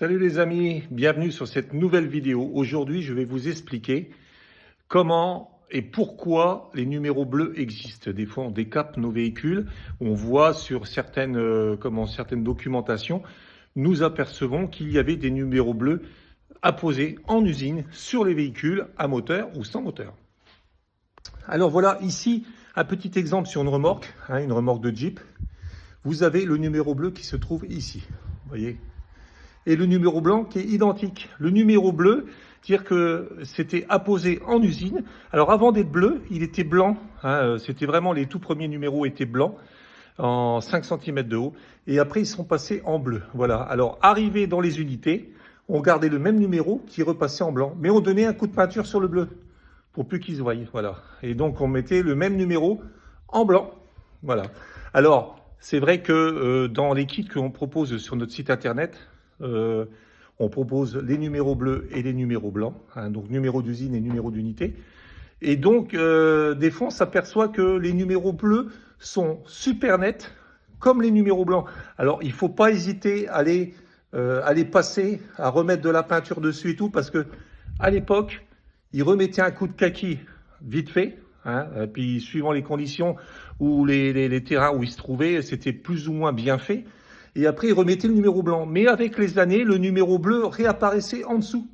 Salut les amis, bienvenue sur cette nouvelle vidéo. Aujourd'hui, je vais vous expliquer comment et pourquoi les numéros bleus existent. Des fois, on décape nos véhicules, on voit sur certaines documentations, nous apercevons qu'il y avait des numéros bleus apposés en usine sur les véhicules à moteur ou sans moteur. Alors voilà, ici, un petit exemple sur une remorque de Jeep. Vous avez le numéro bleu qui se trouve ici, vous voyez, et le numéro blanc qui est identique. Le numéro bleu, c'est-à-dire que c'était apposé en usine. Alors avant d'être bleu, il était blanc. C'était vraiment les tout premiers numéros étaient blancs, en 5 cm de haut. Et après, ils sont passés en bleu. Voilà. Alors, arrivé dans les unités, on gardait le même numéro qui repassait en blanc. Mais on donnait un coup de peinture sur le bleu pour plus qu'ils se voient. Voilà. Et donc, on mettait le même numéro en blanc. Voilà. Alors, c'est vrai que dans les kits qu'on propose sur notre site internet, on propose les numéros bleus et les numéros blancs, donc numéro d'usine et numéro d'unité. Et donc, des fois, on s'aperçoit que les numéros bleus sont super nets, comme les numéros blancs. Alors, il ne faut pas hésiter à les passer, à remettre de la peinture dessus et tout, parce que à l'époque, ils remettaient un coup de kaki vite fait, et puis suivant les conditions ou les terrains où ils se trouvaient, c'était plus ou moins bien fait. Et après, ils remettaient le numéro blanc. Mais avec les années, le numéro bleu réapparaissait en dessous.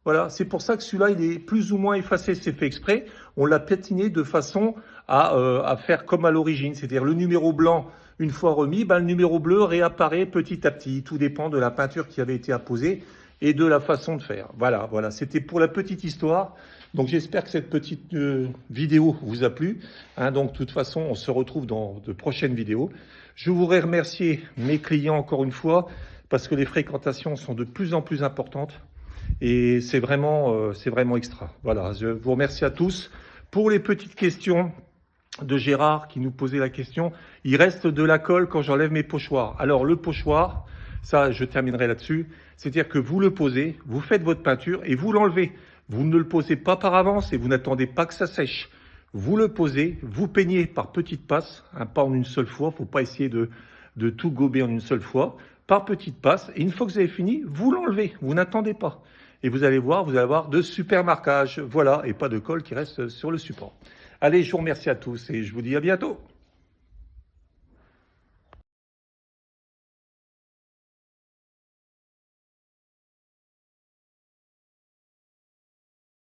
Voilà, c'est pour ça que celui-là, il est plus ou moins effacé. C'est fait exprès. On l'a pétiné de façon à faire comme à l'origine. C'est-à-dire le numéro blanc, une fois remis, le numéro bleu réapparaît petit à petit. Tout dépend de la peinture qui avait été apposée et de la façon de faire. Voilà. C'était pour la petite histoire. Donc j'espère que cette petite vidéo vous a plu. Donc de toute façon, on se retrouve dans de prochaines vidéos. Je voudrais remercier mes clients encore une fois parce que les fréquentations sont de plus en plus importantes et c'est vraiment extra. Voilà, je vous remercie à tous. Pour les petites questions de Gérard qui nous posait la question, il reste de la colle quand j'enlève mes pochoirs. Alors le pochoir, ça je terminerai là-dessus, c'est-à-dire que vous le posez, vous faites votre peinture et vous l'enlevez. Vous ne le posez pas par avance et vous n'attendez pas que ça sèche. Vous le posez, vous peignez par petites passes, pas en une seule fois. Il ne faut pas essayer de tout gober en une seule fois. Par petites passes. Et une fois que vous avez fini, vous l'enlevez. Vous n'attendez pas. Et vous allez voir, vous allez avoir de super marquages. Voilà, et pas de colle qui reste sur le support. Allez, je vous remercie à tous et je vous dis à bientôt.